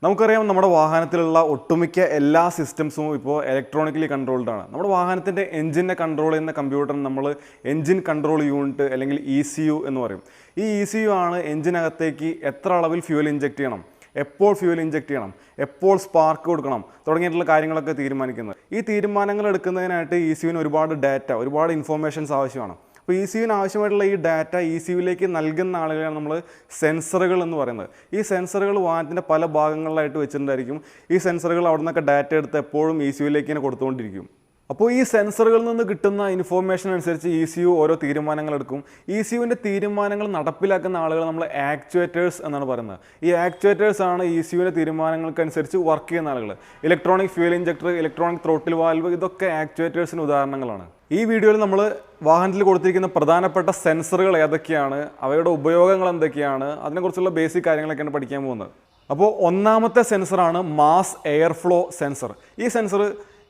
നമുക്കറിയാം നമ്മുടെ വാഹനത്തിലുള്ള ഒട്ടുമിക്ക എല്ലാ സിസ്റ്റംസും ഇപ്പോൾ ഇലക്ട്രോണിക്കലി കൺട്രോൾഡ് ആണ്. നമ്മുടെ വാഹനത്തിൻ്റെ എഞ്ചിനെ കൺട്രോൾ ചെയ്യുന്ന കമ്പ്യൂട്ടർ നമ്മൾ എഞ്ചിൻ കൺട്രോൾ യൂണിറ്റ് അല്ലെങ്കിൽ ECU എന്ന് പറയും. ഈ ECU ആണ് എഞ്ചിനകത്തേക്ക് എത്ര അളവിൽ ഫ്യൂൽ ഇഞ്ചെക്ട് ചെയ്യണം, എപ്പോൾ ഫ്യൂൽ ഇഞ്ചെക്ട് ചെയ്യണം, എപ്പോൾ സ്പാർക്ക് കൊടുക്കണം തുടങ്ങിയിട്ടുള്ള കാര്യങ്ങളൊക്കെ തീരുമാനിക്കുന്നത്. ഈ തീരുമാനങ്ങൾ എടുക്കുന്നതിനായിട്ട് ECUവിന് ഒരുപാട് ഇൻഫോർമേഷൻസ് ആവശ്യമാണ്. അപ്പോൾ ECUവിന് ആവശ്യമായിട്ടുള്ള ഈ ഡാറ്റ ECUവിലേക്ക് നൽകുന്ന ആളുകളെയാണ് നമ്മൾ സെൻസറുകൾ എന്ന് പറയുന്നത്. ഈ സെൻസറുകൾ വാഹനത്തിൻ്റെ പല ഭാഗങ്ങളിലായിട്ട് വെച്ചിട്ടുണ്ടായിരിക്കും. ഈ സെൻസറുകൾ അവിടെ നിന്നൊക്കെ ഡാറ്റ എടുത്ത് എപ്പോഴും ECUവിലേക്ക് തന്നെ കൊടുത്തുകൊണ്ടിരിക്കും. അപ്പോൾ ഈ സെൻസറുകളിൽ നിന്ന് കിട്ടുന്ന ഇൻഫോർമേഷൻ അനുസരിച്ച് ECU ഓരോ തീരുമാനങ്ങൾ എടുക്കും. ECUവിൻ്റെ തീരുമാനങ്ങൾ നടപ്പിലാക്കുന്ന ആളുകൾ നമ്മൾ ആക്ച്വേറ്റേഴ്സ് എന്നാണ് പറയുന്നത്. ഈ ആക്ച്വേറ്റേഴ്സ് ആണ് ECUവിൻ്റെ തീരുമാനങ്ങൾക്കനുസരിച്ച് വർക്ക് ചെയ്യുന്ന ആളുകൾ. Electronic fuel injector, electronic throttle valve, ഇതൊക്കെ ആക്ച്വേറ്റേഴ്സിന് ഉദാഹരണങ്ങളാണ്. ഈ വീഡിയോയിൽ നമ്മൾ വാഹനത്തിൽ കൊടുത്തിരിക്കുന്ന പ്രധാനപ്പെട്ട സെൻസറുകൾ ഏതൊക്കെയാണ്, അവയുടെ ഉപയോഗങ്ങൾ എന്തൊക്കെയാണ്, അതിനെക്കുറിച്ചുള്ള ബേസിക് കാര്യങ്ങളൊക്കെയാണ് പഠിക്കാൻ പോകുന്നത്. അപ്പോൾ ഒന്നാമത്തെ സെൻസറാണ് മാസ് എയർ ഫ്ലോ സെൻസർ. ഈ സെൻസർ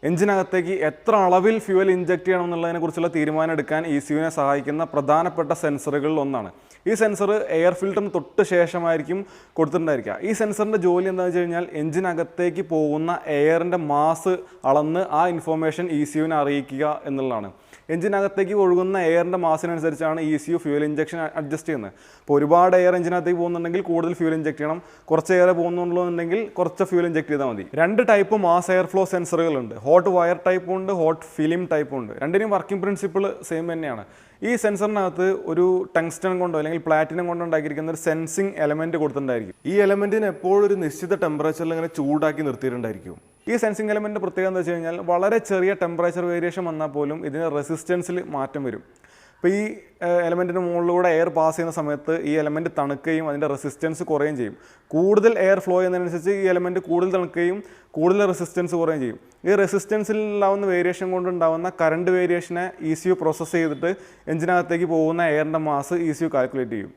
എഞ്ചിനകത്തേക്ക് എത്ര അളവിൽ ഫ്യൂവൽ ഇഞ്ചെക്ട് ചെയ്യണം എന്നുള്ളതിനെക്കുറിച്ചുള്ള തീരുമാനം എടുക്കാൻ ECUവിനെ സഹായിക്കുന്ന പ്രധാനപ്പെട്ട സെൻസറുകളിൽ ഒന്നാണ്. ഈ സെൻസർ എയർ ഫിൽറ്ററിന് തൊട്ട് ശേഷമായിരിക്കും കൊടുത്തിട്ടുണ്ടായിരിക്കുക. ഈ സെൻസറിൻ്റെ ജോലി എന്താണെന്ന് വെച്ച് കഴിഞ്ഞാൽ എഞ്ചിനകത്തേക്ക് പോകുന്ന എയറിൻ്റെ മാസ് അളന്ന് ആ ഇൻഫോർമേഷൻ ECUവിനെ അറിയിക്കുക എന്നുള്ളതാണ്. എഞ്ചിനകത്തേക്ക് ഒഴുകുന്ന എയറിൻ്റെ മാസിനനുസരിച്ചാണ് ECU ഫ്യൂൽ ഇഞ്ചക്ഷൻ അഡ്ജസ്റ്റ് ചെയ്യുന്നത്. ഇപ്പോൾ ഒരുപാട് എയർ എഞ്ചിനകത്തേക്ക് പോകുന്നുണ്ടെങ്കിൽ കൂടുതൽ ഫ്യൂൽ ഇഞ്ചെക്ട് ചെയ്യണം, കുറച്ച് എയർ പോകുന്നുണ്ടെന്നുണ്ടെങ്കിൽ കുറച്ച് ഫ്യൂൽ ഇഞ്ചെക്ട് ചെയ്താൽ മതി. രണ്ട് ടൈപ്പ് മാസ് എയർ ഫ്ലോ സെൻസറുകളുണ്ട്. ഹോട്ട് വയർ ടൈപ്പും ഉണ്ട്, ഹോട്ട് ഫിലിം ടൈപ്പും ഉണ്ട്. രണ്ടിനും വർക്കിംഗ് പ്രിൻസിപ്പിൾ സെയിം തന്നെയാണ്. ഈ സെൻസറിനകത്ത് ഒരു ടങ്സ്റ്റൺ കൊണ്ടോ അല്ലെങ്കിൽ പ്ലാറ്റിനം കൊണ്ടോ ഉണ്ടാക്കിയിരിക്കുന്ന ഒരു സെൻസിങ് എലമെൻറ്റ് കൊടുത്തിട്ടുണ്ടായിരിക്കും. ഈ എലമെൻറ്റിന് എപ്പോഴും ഒരു നിശ്ചിത ടെമ്പറേച്ചറിൽ ഇങ്ങനെ ചൂടാക്കി നിർത്തിയിട്ടുണ്ടായിരിക്കും. ഈ സെൻസിങ് എലമെൻറ്റിൻ്റെ പ്രത്യേകത എന്താ വെച്ച് കഴിഞ്ഞാൽ വളരെ ചെറിയ ടെമ്പറേച്ചർ വേരിയേഷൻ വന്നാൽ പോലും ഇതിന് റെസിസ്റ്റൻസിൽ മാറ്റം വരും. അപ്പോൾ ഈ എലമെൻറ്റിന് മുകളിലൂടെ എയർ പാസ് ചെയ്യുന്ന സമയത്ത് ഈ എലമെൻറ്റ് തണുക്കുകയും അതിൻ്റെ റെസിസ്റ്റൻസ് കുറയുകയും ചെയ്യും. കൂടുതൽ എയർ ഫ്ലോ ചെയ്യുന്നതിനനുസരിച്ച് ഈ എലമെൻറ്റ് കൂടുതൽ തണുക്കുകയും കൂടുതൽ റെസിസ്റ്റൻസ് കുറയുകയും ചെയ്യും. ഈ റെസിസ്റ്റൻസിൽ ഉണ്ടാകുന്ന വേരിയേഷൻ കൊണ്ടുണ്ടാകുന്ന കറണ്ട് വേരിയേഷനെ ECU പ്രോസസ്സ് ചെയ്തിട്ട് എഞ്ചിനകത്തേക്ക് പോകുന്ന എയറിൻ്റെ മാസ് ECU കാൽക്കുലേറ്റ് ചെയ്യും.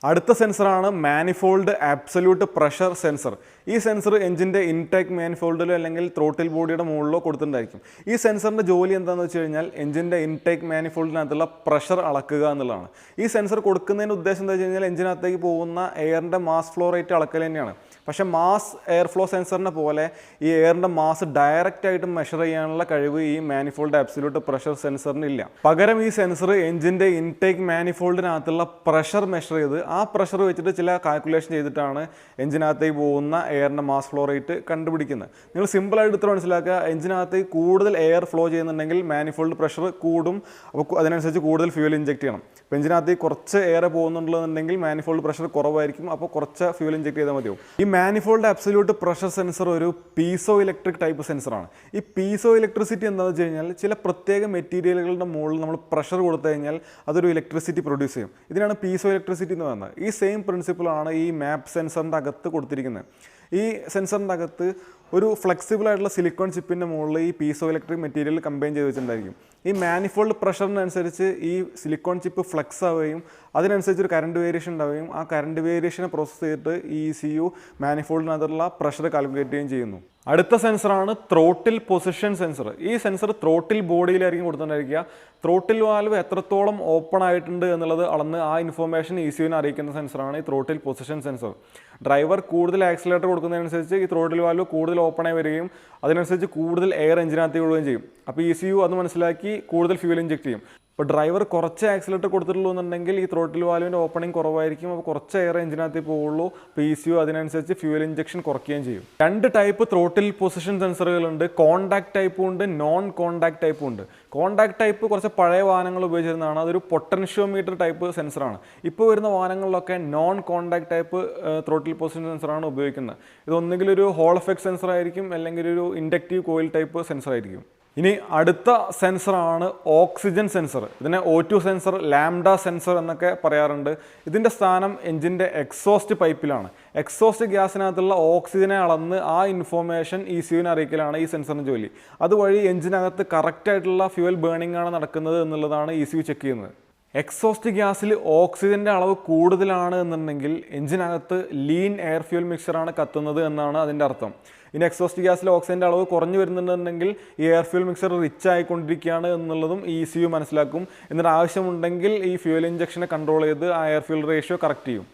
അടുത്ത സെൻസറാണ് മാനിഫോൾഡ് ആബ്സല്യൂട്ട് പ്രഷർ സെൻസർ. ഈ സെൻസർ എഞ്ചിൻ്റെ ഇൻടേക്ക് മാനിഫോൾഡിലോ അല്ലെങ്കിൽ ത്രോട്ടിൽ ബോഡിയുടെ മുകളിലോ കൊടുത്തിട്ടുണ്ടായിരിക്കും. ഈ സെൻസറിൻ്റെ ജോലി എന്താണെന്ന് വെച്ച് കഴിഞ്ഞാൽ എഞ്ചിൻ്റെ ഇൻടേക്ക് മാനിഫോൾഡിനകത്തുള്ള പ്രഷർ അളക്കുക എന്നുള്ളതാണ്. ഈ സെൻസർ കൊടുക്കുന്നതിൻ്റെ ഉദ്ദേശം എന്താ വെച്ച് കഴിഞ്ഞാൽ എഞ്ചിനകത്തേക്ക് പോകുന്ന എയറിൻ്റെ മാസ് ഫ്ലോ റേറ്റ് അളക്കൽ തന്നെയാണ്. പക്ഷേ മാസ് എയർ ഫ്ലോ സെൻസറിനെ പോലെ ഈ എയറിൻ്റെ മാസ് ഡയറക്റ്റായിട്ട് മെഷർ ചെയ്യാനുള്ള കഴിവ് ഈ മാനിഫോൾഡ് ആബ്സല്യൂട്ട് പ്രഷർ സെൻസറിന് ഇല്ല. പകരം ഈ സെൻസർ എഞ്ചിൻ്റെ ഇൻടേക്ക് മാനിഫോൾഡിനകത്തുള്ള പ്രഷർ മെഷർ ചെയ്ത് ആ പ്രഷർ വെച്ചിട്ട് ചില കാൽക്കുലേഷൻ ചെയ്തിട്ടാണ് എഞ്ചിനകത്തേക്ക് പോകുന്ന എയറിൻ്റെ മാസ് ഫ്ലോ റേറ്റ് കണ്ടുപിടിക്കുന്നത്. നിങ്ങൾ സിമ്പിളായിട്ട് ഇത്ര മനസ്സിലാക്കുക, എഞ്ചിനകത്തേക്ക് കൂടുതൽ എയർ ഫ്ലോ ചെയ്യുന്നുണ്ടെങ്കിൽ മാനിഫോൾഡ് പ്രഷർ കൂടും. അപ്പോൾ അതിനനുസരിച്ച് കൂടുതൽ ഫ്യൂൽ ഇഞ്ചെക്ട് ചെയ്യണം. അപ്പോൾ എഞ്ചിനകത്തേക്ക് കുറച്ച് എയർ പോകുന്നുണ്ടെന്നുണ്ടെങ്കിൽ മാനിഫോൾഡ് പ്രഷർ കുറവായിരിക്കും, അപ്പോൾ കുറച്ച് ഫ്യൂൽ ഇഞ്ചെക്ട് ചെയ്താൽ മതിയാവും. ഈ മാനിഫോൾഡ് അബ്സല്യൂട്ട് പ്രഷർ സെൻസർ ഒരു പീസോ ഇലക്ട്രിക് ടൈപ്പ് സെൻസറാണ്. ഈ പീസോ ഇലക്ട്രിസിറ്റി എന്താണെന്ന് വെച്ച് കഴിഞ്ഞാൽ ചില പ്രത്യേക മെറ്റീരിയലുകളുടെ മുകളിൽ നമ്മൾ പ്രഷർ കൊടുത്തു കഴിഞ്ഞാൽ അതൊരു ഇലക്ട്രിസിറ്റി പ്രൊഡ്യൂസ് ചെയ്യും. ഇതിനാണ് പീസോ ഇലക്ട്രിസിറ്റി എന്ന് പറയുന്നത്. ഈ സെയിം പ്രിൻസിപ്പിളാണ് ഈ മാപ്പ് സെൻസറിൻ്റെ അകത്ത് കൊടുത്തിരിക്കുന്നത്. ഈ സെൻസറിൻ്റെ അകത്ത് ഒരു ഫ്ലെക്സിബിൾ ആയിട്ടുള്ള സിലിക്കോൺ ചിപ്പിൻ്റെ മുകളിൽ ഈ പീസോ ഇലക്ട്രിക് മെറ്റീരിയൽ കമ്പൈൻ ചെയ്ത് വെച്ചിട്ടുണ്ടായിരിക്കും. ഈ മാനിഫോൾഡ് പ്രഷറിനനുസരിച്ച് ഈ സിലിക്കോൺ ചിപ്പ് ഫ്ലെക്സ് ആവുകയും അതിനനുസരിച്ച് ഒരു കറണ്ട് വേരിയേഷൻ ഉണ്ടാവുകയും ആ കറണ്ട് വേരിയേഷനെ പ്രോസസ്സ് ചെയ്തിട്ട് ഈ ECU മാനിഫോൾഡിനകത്തുള്ള പ്രഷർ കാൽക്കുലേറ്റ് ചെയ്യുകയും ചെയ്യുന്നു. അടുത്ത സെൻസറാണ് ത്രോട്ടിൽ പൊസിഷൻ സെൻസർ. ഈ സെൻസർ ത്രോട്ടിൽ ബോഡിയിലായിരിക്കും കൊടുത്തിട്ടുണ്ടായിരിക്കുക. ത്രോട്ടിൽ വാൽവ് എത്രത്തോളം ഓപ്പൺ ആയിട്ടുണ്ട് എന്നുള്ളത് അളന്ന് ആ ഇൻഫോർമേഷൻ ECUവിനെ അറിയിക്കുന്ന സെൻസറാണ് ഈ ത്രോട്ടിൽ പൊസിഷൻ സെൻസർ. ഡ്രൈവർ കൂടുതൽ ആക്സിലേറ്റർ കൊടുക്കുന്നതിനനുസരിച്ച് ഈ ത്രോട്ടിൽ വാൽവ് കൂടുതൽ ഓപ്പണായി വരികയും അതിനനുസരിച്ച് കൂടുതൽ എയർ എഞ്ചിനകത്തേക്ക് വിടുകയും ചെയ്യും. അപ്പോൾ ECU അത് മനസ്സിലാക്കി കൂടുതൽ ഫ്യൂൽ ഇഞ്ചെക്ട് ചെയ്യും. ഇപ്പോൾ ഡ്രൈവർ കുറച്ച് ആക്സിലേറ്റർ കൊടുത്തിട്ടുള്ളൂ എന്നുണ്ടെങ്കിൽ ഈ ത്രോട്ടിൽ വാൽവിൻ്റെ ഓപ്പണിംഗ് കുറവായിരിക്കും, അപ്പോൾ കുറച്ച് എയർ എഞ്ചിനകത്തേക്ക് പോകുള്ളൂ. അപ്പോൾ ECU അതിനനുസരിച്ച് ഫ്യൂൽ ഇഞ്ചക്ഷൻ കുറയ്ക്കുകയും ചെയ്യും. രണ്ട് ടൈപ്പ് ത്രോട്ടിൽ പൊസിഷൻ സെൻസറുകളുണ്ട്. കോണ്ടാക്ട് ടൈപ്പും ഉണ്ട്, നോൺ കോണ്ടാക്ട് ടൈപ്പും ഉണ്ട്. കോണ്ടാക്ട് ടൈപ്പ് കുറച്ച് പഴയ വാഹനങ്ങൾ ഉപയോഗിച്ചിരുന്നതാണ്. അതൊരു പൊട്ടൻഷ്യോമീറ്റർ ടൈപ്പ് സെൻസറാണ്. ഇപ്പോൾ വരുന്ന വാഹനങ്ങളിലൊക്കെ non contact type throttle position സെൻസറാണ് ഉപയോഗിക്കുന്നത്. ഇതൊന്നെങ്കിൽ ഒരു ഹോൾ എഫക്ട് സെൻസർ ആയിരിക്കും, അല്ലെങ്കിൽ ഒരു ഇൻഡക്റ്റീവ് കോയിൽ ടൈപ്പ് സെൻസർ ആയിരിക്കും. ഇനി അടുത്ത സെൻസറാണ് ഓക്സിജൻ സെൻസർ. ഇതിനെ O2 സെൻസർ, ലാംഡ സെൻസർ എന്നൊക്കെ പറയാറുണ്ട്. ഇതിൻ്റെ സ്ഥാനം എഞ്ചിൻ്റെ എക്സോസ്റ്റ് പൈപ്പിലാണ്. എക്സോസ്റ്റ് ഗ്യാസിനകത്തുള്ള ഓക്സിജനെ അളന്ന് ആ ഇൻഫോർമേഷൻ ECUവിനെ അറിയിക്കലാണ് ഈ സെൻസറിൻ്റെ ജോലി. അതുവഴി എഞ്ചിനകത്ത് കറക്റ്റായിട്ടുള്ള ഫ്യൂവൽ ബേണിംഗ് ആണ് നടക്കുന്നത് എന്നുള്ളതാണ് ECU ചെക്ക് ചെയ്യുന്നത്. എക്സോസ്റ്റ് ഗ്യാസിൽ ഓക്സിജൻ്റെ അളവ് കൂടുതലാണ് എന്നുണ്ടെങ്കിൽ എഞ്ചിനകത്ത് ലീൻ എയർ ഫ്യൂൽ മിക്സറാണ് കത്തുന്നത് എന്നാണ് അതിൻ്റെ അർത്ഥം. ഇനി എക്സോസ്റ്റ് ഗ്യാസിൽ ഓക്സിജൻ്റെ അളവ് കുറഞ്ഞു വരുന്നുണ്ടെങ്കിൽ ഈ എയർ ഫ്യൂൽ മിക്സർ റിച്ച് ആയിക്കൊണ്ടിരിക്കുകയാണ് എന്നുള്ളതും ECU മനസ്സിലാക്കും. എന്നിട്ട് ആവശ്യമുണ്ടെങ്കിൽ ഈ ഫ്യൂൽ ഇഞ്ചക്ഷനെ കൺട്രോൾ ചെയ്ത് ആ എയർ ഫ്യൂൽ റേഷ്യോ കറക്റ്റ് ചെയ്യും.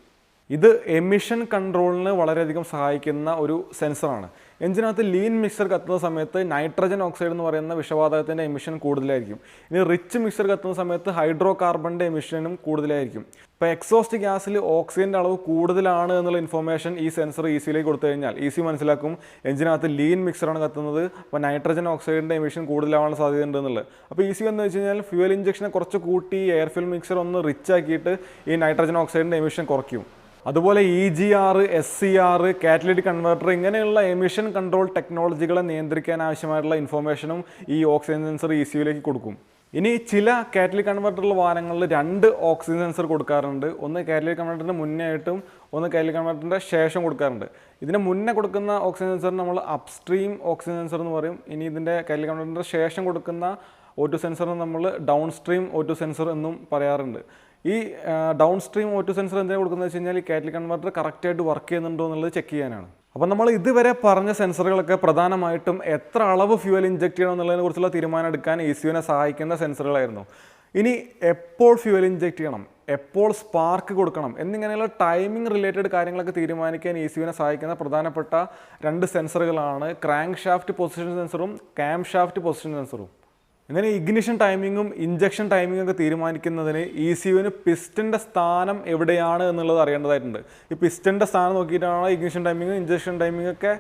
ഇത് എമിഷൻ കൺട്രോളിന് വളരെയധികം സഹായിക്കുന്ന ഒരു സെൻസറാണ്. എഞ്ചിനകത്ത് ലീൻ മിക്സർ കത്തുന്ന സമയത്ത് നൈട്രജൻ ഓക്സൈഡ് എന്ന് പറയുന്ന വിഷവാതകത്തിൻ്റെ എമിഷൻ കൂടുതലായിരിക്കും. ഇനി റിച്ച് മിക്സർ കത്തുന്ന സമയത്ത് ഹൈഡ്രോ കാർബണിൻ്റെ എമിഷനും കൂടുതലായിരിക്കും. ഇപ്പോൾ എക്സോസ്റ്റ് ഗ്യാസിൽ ഓക്സിജൻ്റെ അളവ് കൂടുതലാണ് എന്നുള്ള ഇൻഫർമേഷൻ ഈ സെൻസർ സിയിലേക്ക് കൊടുത്തു കഴിഞ്ഞാൽ മനസ്സിലാക്കും എഞ്ചിനകത്ത് ലീൻ മിക്സറാണ് കത്തുന്നത്, അപ്പോൾ നൈട്രജൻ ഓക്സൈഡിൻ്റെ എമിഷൻ കൂടുതലാവാനുള്ള സാധ്യത ഉണ്ട് എന്നുള്ളത്. അപ്പോൾ എന്ന് വെച്ച് കഴിഞ്ഞാൽ ഫ്യൂവൽ ഇഞ്ചക്ഷനെ കുറച്ച് കൂട്ടി എയർ ഫ്യൂൽ മിക്സർ ഒന്ന് റിച്ച് ആക്കിയിട്ട് ഈ നൈട്രജൻ ഓക്സൈഡിൻ്റെ എമിഷൻ കുറയ്ക്കും. അതുപോലെ EGR, SCR, കാറ്റലിറ്റിക് കൺവേർട്ടർ ഇങ്ങനെയുള്ള എമിഷൻ കൺട്രോൾ ടെക്നോളജികളെ നിയന്ത്രിക്കാൻ ആവശ്യമായിട്ടുള്ള ഇൻഫർമേഷനും ഈ ഓക്സിജൻ സെൻസർ ECUയിലേക്ക് കൊടുക്കും. ഇനി ചില കാറ്റലിറ്റിക് കൺവേർട്ടറുള്ള വാഹനങ്ങളിൽ 2 ഓക്സിജൻ സെൻസർ കൊടുക്കാറുണ്ട്. ഒന്ന് കാറ്റലിറ്റിക് കൺവേർട്ടറിന് മുന്നേ ആയിട്ടും ഒന്ന് കാറ്റലിറ്റിക് കൺവേർട്ടറിൻ്റെ ശേഷം കൊടുക്കാറുണ്ട്. ഇതിന് മുന്നേ കൊടുക്കുന്ന ഓക്സിജൻ സെൻസറിന് നമ്മൾ അപ്സ്ട്രീം ഓക്സിജൻ സെൻസർ എന്ന് പറയും. ഇനി ഇതിൻ്റെ കാറ്റലിറ്റിക് കൺവേർട്ടറിൻ്റെ ശേഷം കൊടുക്കുന്ന O2 സെൻസറിന് നമ്മൾ ഡൗൺ സ്ട്രീം O2 സെൻസർ എന്നും പറയാറുണ്ട്. ഈ ഡൗൺ സ്ട്രീം O2 സെൻസർ എന്തിനാണ് കൊടുക്കുന്നത് വെച്ച് കഴിഞ്ഞാൽ ഈ കാറ്റലിറ്റിക് കൺവേർട്ടർ കറക്റ്റായിട്ട് വർക്ക് ചെയ്യുന്നുണ്ടോ എന്നുള്ളത് ചെക്ക് ചെയ്യാനാണ്. അപ്പോൾ നമ്മൾ ഇതുവരെ പറഞ്ഞ സെൻസറുകളൊക്കെ പ്രധാനമായിട്ടും എത്ര അളവ് ഫ്യൂവൽ ഇഞ്ചെക്ട് ചെയ്യണം എന്നുള്ളതിനെ കുറിച്ചുള്ള തീരുമാനം എടുക്കാൻ ECUവിനെ സഹായിക്കുന്ന സെൻസറുകളായിരുന്നു. ഇനി എപ്പോൾ ഫ്യൂവൽ ഇഞ്ചെക്ട് ചെയ്യണം, എപ്പോൾ സ്പാർക്ക് കൊടുക്കണം എന്നിങ്ങനെയുള്ള ടൈമിംഗ് റിലേറ്റഡ് കാര്യങ്ങളൊക്കെ തീരുമാനിക്കാൻ ECUവിനെ സഹായിക്കുന്ന പ്രധാനപ്പെട്ട 2 സെൻസറുകളാണ് ക്രാങ്ക് ഷാഫ്റ്റ് പൊസിഷൻ സെൻസറും ക്യാം ഷാഫ്റ്റ് പൊസിഷൻ സെൻസറും. ഇങ്ങനെ ഇഗ്നിഷൻ ടൈമിങ്ങും ഇഞ്ചക്ഷൻ ടൈമിങ്ങും ഒക്കെ തീരുമാനിക്കുന്നതിന് ECUവിന് പിസ്റ്റൻ്റെ സ്ഥാനം എവിടെയാണ് എന്നുള്ളത് അറിയേണ്ടതായിട്ടുണ്ട്. ഈ പിസ്റ്റൻ്റെ സ്ഥാനം നോക്കിയിട്ടാണ് ഇഗ്നിഷൻ ടൈമിങ്ങും ഇഞ്ചക്ഷൻ ടൈമിങ്ങും ഒക്കെ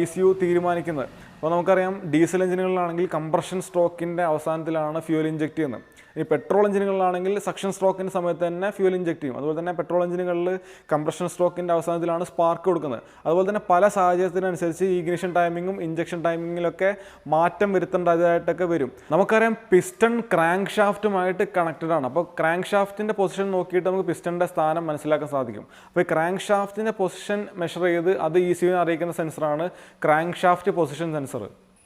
ECU തീരുമാനിക്കുന്നത്. അപ്പോൾ നമുക്കറിയാം ഡീസൽ എഞ്ചിനുകളിലാണെങ്കിൽ കംപ്രഷൻ സ്ട്രോക്കിൻ്റെ അവസാനത്തിലാണ് ഫ്യൂവൽ ഇഞ്ചെക്ട് ചെയ്യുന്നത്. ഈ പെട്രോൾ എഞ്ചിനുകളിലാണെങ്കിൽ സക്ഷൻ സ്ട്രോക്കിൻ്റെ സമയത്ത് തന്നെ ഫ്യൂവൽ ഇഞ്ചെക്ട് ചെയ്യും. അതുപോലെ തന്നെ പെട്രോൾ എഞ്ചിനുകളിൽ കംപ്രഷൻ സ്ട്രോക്കിൻ്റെ അവസാനത്തിലാണ് സ്പാർക്ക് കൊടുക്കുന്നത്. അതുപോലെ തന്നെ പല സാഹചര്യത്തിനനുസരിച്ച് ഇഗ്നിഷൻ ടൈമിങ്ങും ഇഞ്ചക്ഷൻ ടൈമിങ്ങിലൊക്കെ മാറ്റം വരുത്തേണ്ടതായിട്ടൊക്കെ വരും. നമുക്കറിയാം പിസ്റ്റൺ ക്രാങ്ക് ഷാഫ്റ്റുമായിട്ട് കണക്റ്റഡ് ആണ്. അപ്പോൾ ക്രാങ്ക് ഷാഫ്റ്റിൻ്റെ പൊസിഷൻ നോക്കിയിട്ട് നമുക്ക് പിസ്റ്റൻ്റെ സ്ഥാനം മനസ്സിലാക്കാൻ സാധിക്കും. അപ്പോൾ ഈ ക്രാങ്ക് ഷാഫ്റ്റിൻ്റെ പൊസിഷൻ മെഷർ ചെയ്ത് അത് ECUവിനെ അറിയിക്കുന്ന സെൻസറാണ് ക്രാങ്ക് ഷാഫ്റ്റ് പൊസിഷൻ സെൻസർ.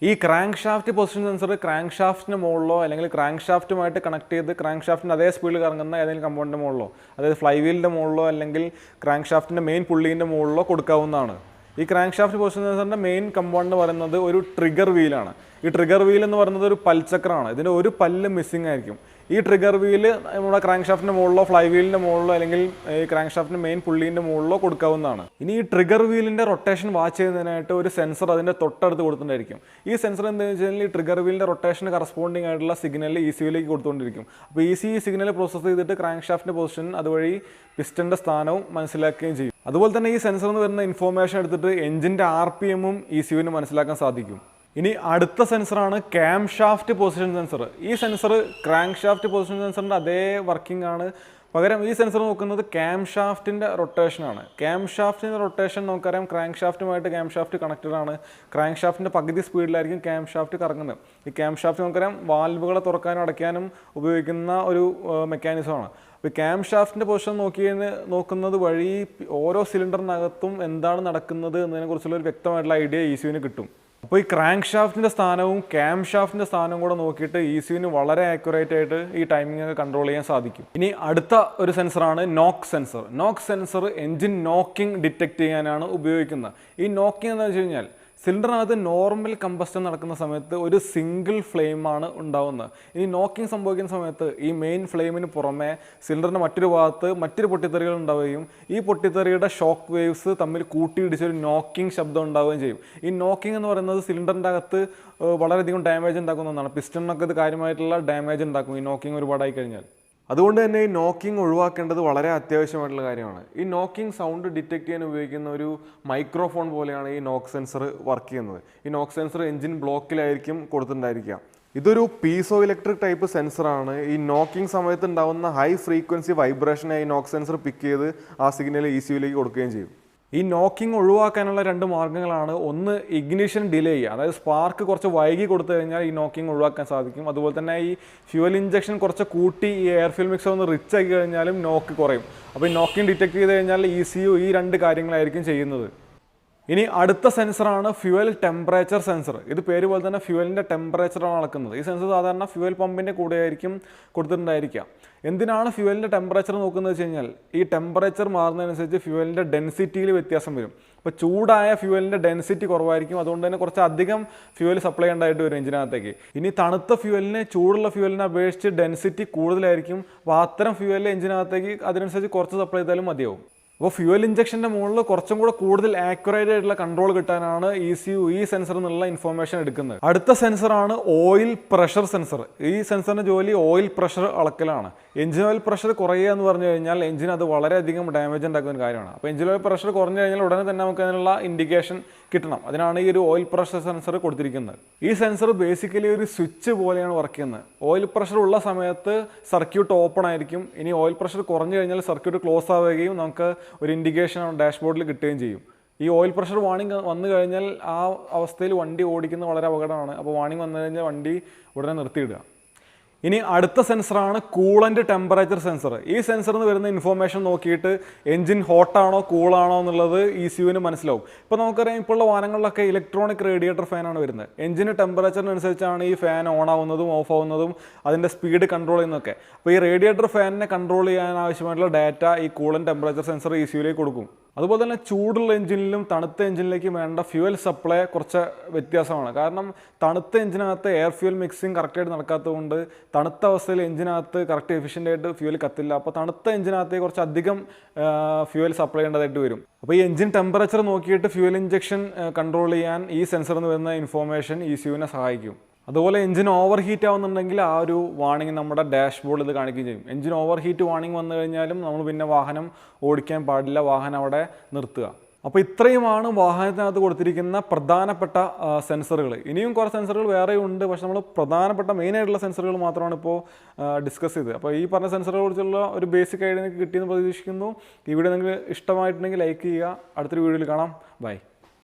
ഈ crank shaft position sensor crank ഷാഫ്റ്റിന് മുകളിലോ അല്ലെങ്കിൽ ക്രാങ്ക് ഷാഫ്റ്റുമായിട്ട് കണക്ട് ചെയ്ത് ക്രാങ്ക് ഷാഫ്റ്റിൻ്റെ അതേ സ്പീഡിൽ കറങ്ങുന്ന ഏതെങ്കിലും കമ്പൗണ്ടിൻ്റെ മുകളിലോ, അതായത് ഫ്ലൈ വീലിൻ്റെ മുകളിലോ അല്ലെങ്കിൽ ക്രാങ്ക് ഷാഫ്റ്റിൻ്റെ മെയിൻ പുള്ളീൻ്റെ മുകളിലോ കൊടുക്കാവുന്നതാണ്. ഈ ക്രാങ്ക് ഷാഫ്റ്റ് പൊസിഷൻ സെൻസറിൻ്റെ മെയിൻ കമ്പൗണ്ട് എന്ന് പറയുന്നത് ഒരു ട്രിഗർ വീലാണ്. ഈ ട്രിഗർ വീൽ എന്ന് പറയുന്നത് ഒരു പൽചക്രമാണ്. ഇതിൻ്റെ ഒരു പല്ല് മിസ്സിംഗ് ആയിരിക്കും. ഈ ട്രിഗർ വീല് നമ്മുടെ ക്രാങ്ക് ഷാഫ്റ്റിൻ്റെ മുകളിലോ ഫ്ലൈ വീലിൻ്റെ മുകളിലോ അല്ലെങ്കിൽ ഈ ക്രാങ്ക് ഷാഫ്റ്റിൻ്റെ മെയിൻ പുള്ളീൻ്റെ മുകളിലോ കൊടുക്കാവുന്നതാണ്. ഇനി ഈ ട്രിഗർ വീലിൻ്റെ റൊട്ടേഷൻ വാച്ച് ചെയ്യുന്നതിനായിട്ട് ഒരു സെൻസർ അതിൻ്റെ തൊട്ടടുത്ത് കൊടുത്തിട്ടുണ്ടായിരിക്കും. ഈ സെൻസർ എന്താണെന്ന് വെച്ച് കഴിഞ്ഞാൽ ഈ ട്രിഗർ വീലിൻ്റെ റൊട്ടേഷന് കറസ്പോണ്ടിങ് ആയിട്ടുള്ള സിഗ്നൽ ECUവിലേക്ക് കൊടുത്തുകൊണ്ടിരിക്കും. അപ്പോൾ ഈ സിഗ്നൽ പ്രോസസ്സ് ചെയ്തിട്ട് ക്രാങ്ക് ഷാഫ്റ്റിൻ്റെ പൊസിഷൻ അതുവഴി പിസ്റ്റൻ്റെ സ്ഥാനവും മനസ്സിലാക്കുകയും ചെയ്യും. അതുപോലെ തന്നെ ഈ സെൻസറിൽ നിന്ന് വരുന്ന ഇൻഫോർമേഷൻ എടുത്തിട്ട് എഞ്ചിൻ്റെ RPMഉം ECUവിന് മനസ്സിലാക്കാൻ സാധിക്കും. ഇനി അടുത്ത സെൻസറാണ് ക്യാം ഷാഫ്റ്റ് പൊസിഷൻ സെൻസർ. ഈ സെൻസർ ക്രാങ്ക് ഷാഫ്റ്റ് പൊസിഷൻ സെൻസറിൻ്റെ അതേ വർക്കിംഗ് ആണ്. പകരം ഈ സെൻസർ നോക്കുന്നത് ക്യാം ഷാഫ്റ്റിൻ്റെ റൊട്ടേഷനാണ്. ക്യാം ഷാഫ്റ്റിൻ്റെ റൊട്ടേഷൻ നമുക്കറിയാം ക്രാങ്ക് ഷാഫ്റ്റുമായിട്ട് ക്യാം ഷാഫ്റ്റ് കണക്റ്റഡ് ആണ്. ക്രാങ്ക് ഷാഫ്റ്റിൻ്റെ പകുതി സ്പീഡിലായിരിക്കും ക്യാം ഷാഫ്റ്റ് കറങ്ങുന്നത്. ഈ ക്യാം ഷാഫ്റ്റ് നമുക്കറിയാം വാൽവുകളെ തുറക്കാനും അടയ്ക്കാനും ഉപയോഗിക്കുന്ന ഒരു മെക്കാനിസമാണ്. അപ്പോൾ ക്യാം ഷാഫ്റ്റിൻ്റെ പൊസിഷൻ നോക്കുന്നത് വഴി ഓരോ സിലിണ്ടറിനകത്തും എന്താണ് നടക്കുന്നത് എന്നതിനെക്കുറിച്ചുള്ള ഒരു വ്യക്തമായിട്ടുള്ള ഐഡിയ ECUവിന് കിട്ടും. അപ്പോൾ ഈ ക്രാങ്ക് ഷാഫ്റ്റിൻ്റെ സ്ഥാനവും ക്യാം ഷാഫ്റ്റിൻ്റെ സ്ഥാനവും കൂടെ നോക്കിയിട്ട് ECUവിന് വളരെ ആക്യുറേറ്റ് ആയിട്ട് ഈ ടൈമിംഗ് ഒക്കെ കൺട്രോൾ ചെയ്യാൻ സാധിക്കും. ഇനി അടുത്ത ഒരു സെൻസറാണ് നോക്ക് സെൻസർ. നോക്ക് സെൻസർ എഞ്ചിൻ നോക്കിംഗ് ഡിറ്റക്ട് ചെയ്യാനാണ് ഉപയോഗിക്കുന്നത്. ഈ നോക്കിംഗ് എന്താണെന്ന് വെച്ച് കഴിഞ്ഞാൽ സിലിണ്ടറിനകത്ത് നോർമൽ കമ്പസ്റ്റൻ നടക്കുന്ന സമയത്ത് ഒരു സിംഗിൾ ഫ്ലെയിമാണ് ഉണ്ടാവുന്നത്. ഈ നോക്കിംഗ് സംഭവിക്കുന്ന സമയത്ത് ഈ മെയിൻ ഫ്ലെയിമിന് പുറമെ സിലിണ്ടറിൻ്റെ മറ്റൊരു ഭാഗത്ത് മറ്റൊരു പൊട്ടിത്തെറികൾ ഉണ്ടാവുകയും ഈ പൊട്ടിത്തെറിയുടെ ഷോക്ക് വേവ്സ് തമ്മിൽ കൂട്ടിയിടിച്ചൊരു നോക്കിംഗ് ശബ്ദം ഉണ്ടാവുകയും ചെയ്യും. ഈ നോക്കിംഗ് എന്ന് പറയുന്നത് സിലിണ്ടറിൻ്റെ അകത്ത് വളരെയധികം ഡാമേജ് ഉണ്ടാക്കുന്ന ഒന്നാണ്. പിസ്റ്റണിനൊക്കെ ഇത് കാര്യമായിട്ടുള്ള ഡാമേജ് ഉണ്ടാക്കും ഈ നോക്കിംഗ് ഒരുപാടായി കഴിഞ്ഞാൽ. അതുകൊണ്ട് തന്നെ ഈ നോക്കിംഗ് ഒഴിവാക്കേണ്ടത് വളരെ അത്യാവശ്യമായിട്ടുള്ള കാര്യമാണ്. ഈ നോക്കിംഗ് സൗണ്ട് ഡിറ്റക്ട് ചെയ്യാൻ ഉപയോഗിക്കുന്ന ഒരു മൈക്രോഫോൺ പോലെയാണ് ഈ നോക്ക് സെൻസർ വർക്ക് ചെയ്യുന്നത്. ഈ നോക്ക് സെൻസർ എഞ്ചിൻ ബ്ലോക്കിലായിരിക്കും കൊടുത്തിട്ടുണ്ടായിരിക്കുക. ഇതൊരു പീസോ ഇലക്ട്രിക് ടൈപ്പ് സെൻസറാണ്. ഈ നോക്കിംഗ് സമയത്ത് ഉണ്ടാകുന്ന ഹൈ ഫ്രീക്വൻസി വൈബ്രേഷനെ ഈ നോക്ക് സെൻസർ പിക്ക് ചെയ്ത് ആ സിഗ്നൽ ECUവിലേക്ക് കൊടുക്കുകയും ചെയ്യും. ഈ നോക്കിംഗ് ഒഴിവാക്കാനുള്ള 2 മാർഗ്ഗങ്ങളാണ്. ഒന്ന് ഇഗ്നിഷൻ ഡിലേ ചെയ്യുക, അതായത് സ്പാർക്ക് കുറച്ച് വൈകി കൊടുത്തു കഴിഞ്ഞാൽ ഈ നോക്കിംഗ് ഒഴിവാക്കാൻ സാധിക്കും. അതുപോലെ തന്നെ ഈ ഫ്യൂവൽ ഇഞ്ചക്ഷൻ കുറച്ച് കൂട്ടി ഈ എയർ ഫ്യൂൽ മിക്സർ ഒന്ന് റിച്ച് ആക്കി കഴിഞ്ഞാലും നോക്ക് കുറയും. അപ്പോൾ ഈ നോക്കിംഗ് ഡിറ്റക്ട് ചെയ്ത് കഴിഞ്ഞാൽ ECU ഈ 2 കാര്യങ്ങളായിരിക്കും ചെയ്യുന്നത്. ഇനി അടുത്ത സെൻസറാണ് ഫ്യൂവൽ ടെമ്പറേച്ചർ സെൻസർ. ഇത് പേര് പോലെ തന്നെ ഫ്യൂവലിൻ്റെ ടെമ്പറേച്ചറാണ് അളക്കുന്നത്. ഈ സെൻസർ സാധാരണ ഫ്യൂവൽ പമ്പിൻ്റെ കൂടെ ആയിരിക്കും കൊടുത്തിട്ടുണ്ടായിരിക്കുക. എന്തിനാണ് ഫ്യൂവലിൻ്റെ ടെമ്പറേച്ചർ നോക്കുന്നത് വെച്ച് കഴിഞ്ഞാൽ ഈ ടെമ്പറേച്ചർ മാറുന്നതനുസരിച്ച് ഫ്യൂവലിൻ്റെ ഡെൻസിറ്റിയിൽ വ്യത്യാസം വരും. അപ്പോൾ ചൂടായ ഫ്യൂവലിൻ്റെ ഡെൻസിറ്റി കുറവായിരിക്കും. അതുകൊണ്ട് തന്നെ കുറച്ച് അധികം ഫ്യൂവൽ സപ്ലൈ ഉണ്ടായിട്ട് വരും എഞ്ചിനകത്തേക്ക്. ഇനി തണുത്ത ഫ്യൂവലിന് ചൂടുള്ള ഫ്യൂവലിനെ അപേക്ഷിച്ച് ഡെൻസിറ്റി കൂടുതലായിരിക്കും. അപ്പോൾ അത്തരം ഫ്യൂവലിൽ എഞ്ചിനകത്തേക്ക് അതിനനുസരിച്ച് കുറച്ച് സപ്ലൈ ചെയ്താലും മതിയാവും. അപ്പോൾ ഫ്യൂവൽ ഇഞ്ചക്ഷൻ്റെ മുകളിൽ കുറച്ചും കൂടെ കൂടുതൽ ആക്യുറേറ്റ് ആയിട്ടുള്ള കൺട്രോൾ കിട്ടാനാണ് ECU ഈ സെൻസർ എന്നുള്ള ഇൻഫോർമേഷൻ എടുക്കുന്നത്. അടുത്ത സെൻസറാണ് ഓയിൽ പ്രഷർ സെൻസർ. ഈ സെൻസറിൻ്റെ ജോലി ഓയിൽ പ്രഷർ അളക്കലാണ്. എഞ്ചിൻ ഓയിൽ പ്രഷർ കുറയുക എന്ന് പറഞ്ഞു കഴിഞ്ഞാൽ എഞ്ചിൻ അത് വളരെയധികം ഡാമേജ് ഉണ്ടാക്കുന്ന ഒരു കാര്യമാണ്. അപ്പോൾ എഞ്ചിൻ ഓയിൽ പ്രഷർ കുറഞ്ഞു കഴിഞ്ഞാൽ ഉടനെ തന്നെ നമുക്ക് അതിനുള്ള ഇൻഡിക്കേഷൻ കിട്ടണം. അതിനാണ് ഈ ഒരു ഓയിൽ പ്രഷർ സെൻസർ കൊടുത്തിരിക്കുന്നത്. ഈ സെൻസർ ബേസിക്കലി ഒരു സ്വിച്ച് പോലെയാണ് വർക്ക് ചെയ്യുന്നത്. ഓയിൽ പ്രഷർ ഉള്ള സമയത്ത് സർക്യൂട്ട് ഓപ്പൺ ആയിരിക്കും. ഇനി ഓയിൽ പ്രഷർ കുറഞ്ഞു കഴിഞ്ഞാൽ സർക്യൂട്ട് ക്ലോസ് ആവുകയും നമുക്ക് ഒരു ഇൻഡിക്കേഷൻ ഡാഷ്ബോർഡിൽ കിട്ടുകയും ചെയ്യും. ഈ ഓയിൽ പ്രഷർ വാണിംഗ് വന്നു കഴിഞ്ഞാൽ ആ അവസ്ഥയിൽ വണ്ടി ഓടിക്കുന്നത് വളരെ അപകടമാണ്. അപ്പോൾ വാണിംഗ് വന്നു കഴിഞ്ഞാൽ വണ്ടി ഉടനെ നിർത്തിയിടുക. ഇനി അടുത്ത സെൻസറാണ് കൂളൻ്റ് ടെമ്പറേച്ചർ സെൻസർ. ഈ സെൻസറിൽ നിന്ന് വരുന്ന ഇൻഫോർമേഷൻ നോക്കിയിട്ട് എഞ്ചിൻ ഹോട്ടാണോ കൂളാണോ എന്നുള്ളത് ECUവിന് മനസ്സിലാവും. ഇപ്പോൾ നമുക്കറിയാം, ഇപ്പോൾ ഉള്ള വാഹനങ്ങളിലൊക്കെ ഇലക്ട്രോണിക് റേഡിയേറ്റർ ഫാനാണ് വരുന്നത്. എഞ്ചിന് ടെമ്പറേച്ചറിനനുസരിച്ചാണ് ഈ ഫാൻ ഓൺ ആവുന്നതും ഓഫ് ആവുന്നതും അതിൻ്റെ സ്പീഡ് കൺട്രോൾ ചെയ്യുന്നതൊക്കെ. അപ്പോൾ ഈ റേഡിയേറ്റർ ഫാനിനെ കൺട്രോൾ ചെയ്യാൻ ആവശ്യമായിട്ടുള്ള ഡാറ്റ ഈ കൂളൻ്റ് ടെമ്പറേച്ചർ സെൻസർ ECUവിലേക്ക് കൊടുക്കും. അതുപോലെ തന്നെ ചൂടുള്ള എഞ്ചിനിലും തണുത്ത എഞ്ചിനിലേക്കും വേണ്ട ഫ്യൂവൽ സപ്ലൈ കുറച്ച് വ്യത്യാസമാണ്. കാരണം തണുത്ത എഞ്ചിനകത്ത് എയർ ഫ്യൂൽ മിക്സിങ് കറക്റ്റായിട്ട് നടക്കാത്തതുകൊണ്ട് തണുത്ത അവസ്ഥയിൽ എഞ്ചിനകത്ത് കറക്റ്റ് എഫിഷ്യൻ്റായിട്ട് ഫ്യൂവൽ കത്തില്ല. അപ്പോൾ തണുത്ത എഞ്ചിനകത്ത് കുറച്ച് അധികം ഫ്യൂവൽ സപ്ലൈ ചെയ്യേണ്ടതായിട്ട് വരും. അപ്പോൾ ഈ എഞ്ചിൻ ടെമ്പറേച്ചർ നോക്കിയിട്ട് ഫ്യൂവൽ ഇഞ്ചക്ഷൻ കൺട്രോൾ ചെയ്യാൻ ഈ സെൻസറിൽ നിന്ന് വരുന്ന ഇൻഫോർമേഷൻ ECUവിനെ സഹായിക്കും. അതുപോലെ എഞ്ചിൻ ഓവർ ഹീറ്റ് ആവുന്നുണ്ടെങ്കിൽ ആ ഒരു വാണിംഗ് നമ്മുടെ ഡാഷ്ബോർഡിൽ ഇത് കാണിക്കുകയും ചെയ്യും. എഞ്ചിൻ ഓവർ ഹീറ്റ് വാണിംഗ് വന്നു കഴിഞ്ഞാലും നമ്മൾ പിന്നെ വാഹനം ഓടിക്കാൻ പാടില്ല, വാഹനം അവിടെ നിർത്തുക. അപ്പോൾ ഇത്രയുമാണ് വാഹനത്തിനകത്ത് കൊടുത്തിരിക്കുന്ന പ്രധാനപ്പെട്ട സെൻസറുകൾ. ഇനിയും കുറേ സെൻസറുകൾ വേറെ ഉണ്ട്, പക്ഷെ നമ്മൾ പ്രധാനപ്പെട്ട മെയിനായിട്ടുള്ള സെൻസറുകൾ മാത്രമാണ് ഇപ്പോൾ ഡിസ്കസ് ചെയ്തത്. അപ്പോൾ ഈ പറഞ്ഞ സെൻസറുകളെ കുറിച്ചുള്ള ഒരു ബേസിക് ഐഡിയ നിങ്ങൾക്ക് കിട്ടിയെന്ന് പ്രതീക്ഷിക്കുന്നു. ഈ വീഡിയോ നിങ്ങൾക്ക് ഇഷ്ടമായിട്ടുണ്ടെങ്കിൽ ലൈക്ക് ചെയ്യുക. അടുത്തൊരു വീഡിയോയിൽ കാണാം. ബൈ.